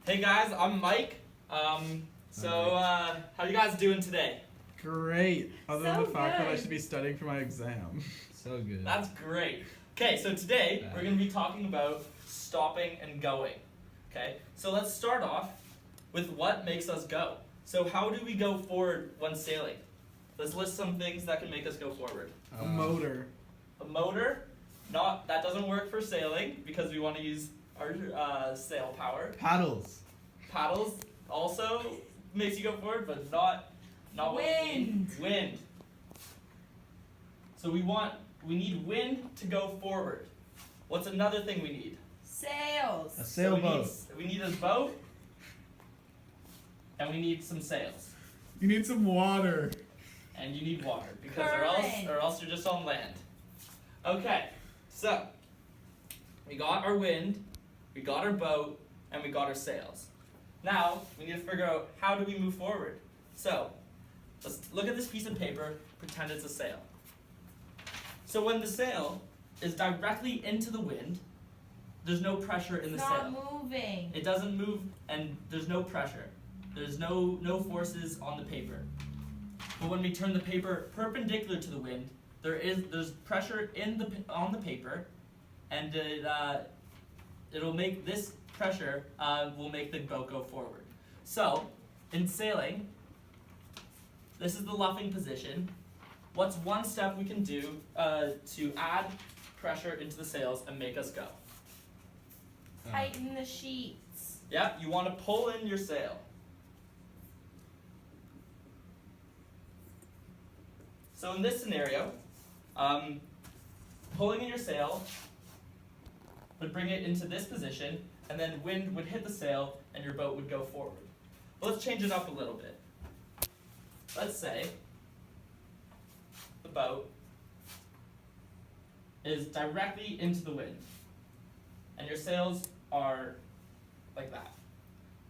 Hey guys, I'm Mike. How you guys doing today? Great. Other than So the fact that I good. should be studying for my exam. So good. That's great. Okay, so today we're going to be talking about stopping and going. Okay, so let's start off with what makes us go. So how do we go forward when sailing? Let's list some things that can make us go forward. A motor. A motor, that doesn't work for sailing because we want to use our sail power. Paddles. Paddles also makes you go forward, but not what we need. Wind. So we need wind to go forward. What's another thing we need? Sails. A sailboat. So we need a boat, and we need some sails, You need some water. and you need water because Current. or else you're just on land. Okay, so we got our wind, we got our boat, and we got our sails. Now we need to figure out how do we move forward. So let's look at this piece of paper. Pretend it's a sail. So when the sail is directly into the wind, there's no pressure in the It's sail. not moving. It doesn't move, and there's no pressure. There's no forces on the paper. But when we turn the paper perpendicular to the wind, there's pressure on the paper, and it'll make this pressure will make the boat go forward. So in sailing, this is the luffing position. What's one step we can do to add pressure into the sails and make us go? Tighten the sheets. Yeah, you want to pull in your sail. So in this scenario, pulling in your sail would bring it into this position, and then wind would hit the sail and your boat would go forward. But let's change it up a little bit. Let's say the boat is directly into the wind, and your sails are like that.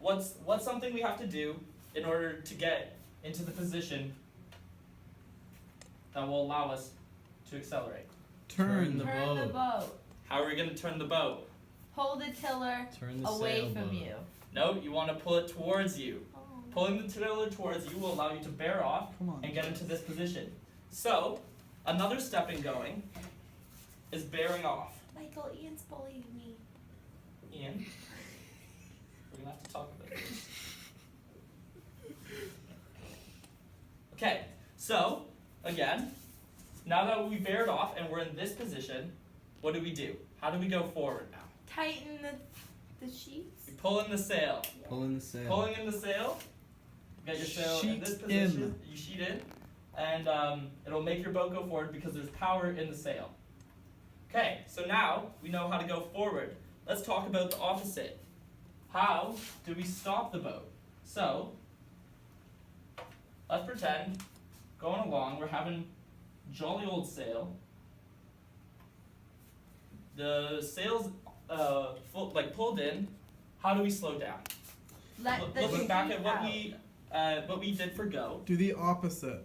What's something we have to do in order to get into the position that will allow us to accelerate? Turn. The Turn the boat. boat. How are we going to turn the boat? Hold the tiller Turn the away sailboat. from you. No, you want to pull it towards you. Oh. Pulling the tiller towards you will allow you to bear off Come on. and get into this position. So, another step in going is bearing off. Michael, Ian's bullying me. Ian, we're gonna have to talk about this. Okay, so again, now that we bared off and we're in this position, what do we do? How do we go forward now? Tighten the sheets. We pull in the sail. Pull in the sail. Pulling in the sail, you get your sail in this Sheet position, in. you sheet in, and it'll make your boat go forward because there's power in the sail. Okay, so now we know how to go forward. Let's talk about the opposite. How do we stop the boat? So, let's pretend, going along, we're having jolly old sail. The sail's pulled in. How do we slow down? Let the Looking sheet back at out. what we did for go. Do the opposite.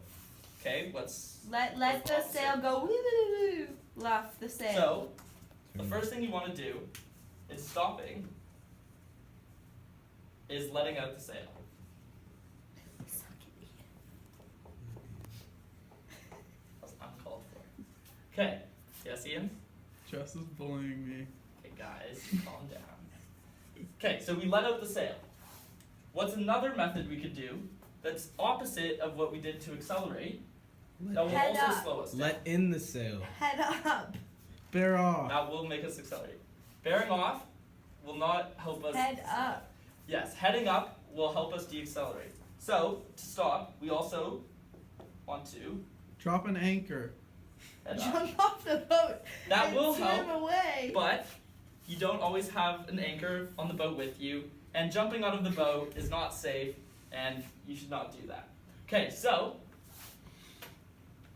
Okay, what's Let what's the opposite? sail go. Woo, woo, woo, woo. Luff the sail. So, the first thing you want to do is stopping, is letting out the sail. Suck it, Ian. That's uncalled for. Okay, yes, Ian? Jess is bullying me. Okay, guys, calm down. Okay, so we let out the sail. What's another method we could do that's opposite of what we did to accelerate that will Head also up. slow us down? Let in the sail. Head up. Bear off. That will make us accelerate. Bearing off will not help us. Head up. Yes, heading up will help us deaccelerate. So, to stop, we also want to Drop an anchor. head up. Jump off the boat. That and will swim help, away. but you don't always have an anchor on the boat with you, and jumping out of the boat is not safe, and you should not do that. Okay, so,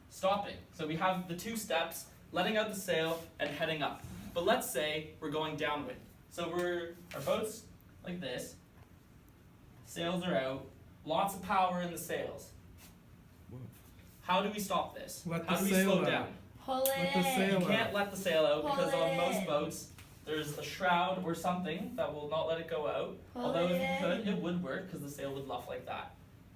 stopping. So we have the two steps, letting out the sail and heading up. But let's say we're going downwind. So our boat's like this, sails are out, lots of power in the sails. Whoa. How do we stop this? Let How the do we sail slow out. down? Pull it Let the in. sail You can't let the sail out Pull because it on most in. boats, there's a shroud or something that will not let it go out. Pull Although it if you in. could, it would work because the sail would luff like that.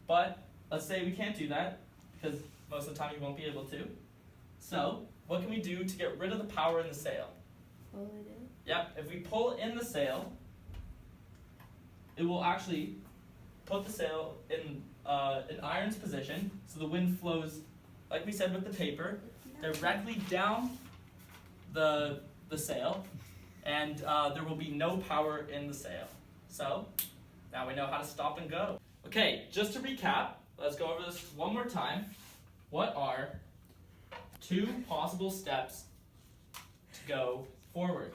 But let's say we can't do that because most of the time you won't be able to. So what can we do to get rid of the power in the sail? Pull it in. Yep, if we pull in the sail, it will actually put the sail in an iron's position, so the wind flows, like we said with the paper, directly down the sail, and there will be no power in the sail. So now we know how to stop and go. Okay, just to recap, let's go over this one more time. What are 2 possible steps to go forward?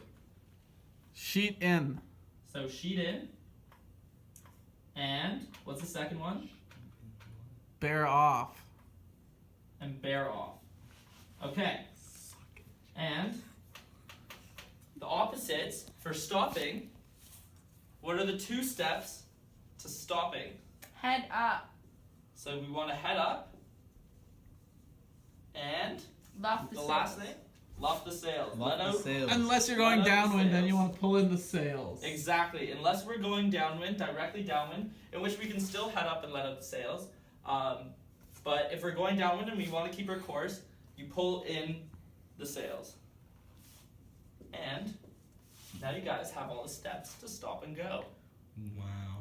Sheet in. So sheet in, and what's the second one? Bear off. And bear off. Okay. And the opposites for stopping, what are the 2 steps to stopping? Head up. So we want to head up, and Luff the the sails. last thing, luff the sails. Luff Let the out. sails. Unless you're Let going out the downwind, then sails. you want to pull in the sails. Exactly, unless we're going downwind, directly downwind, in which we can still head up and let out the sails. But if we're going downwind and we want to keep our course, you pull in the sails. And now you guys have all the steps to stop and go. Wow.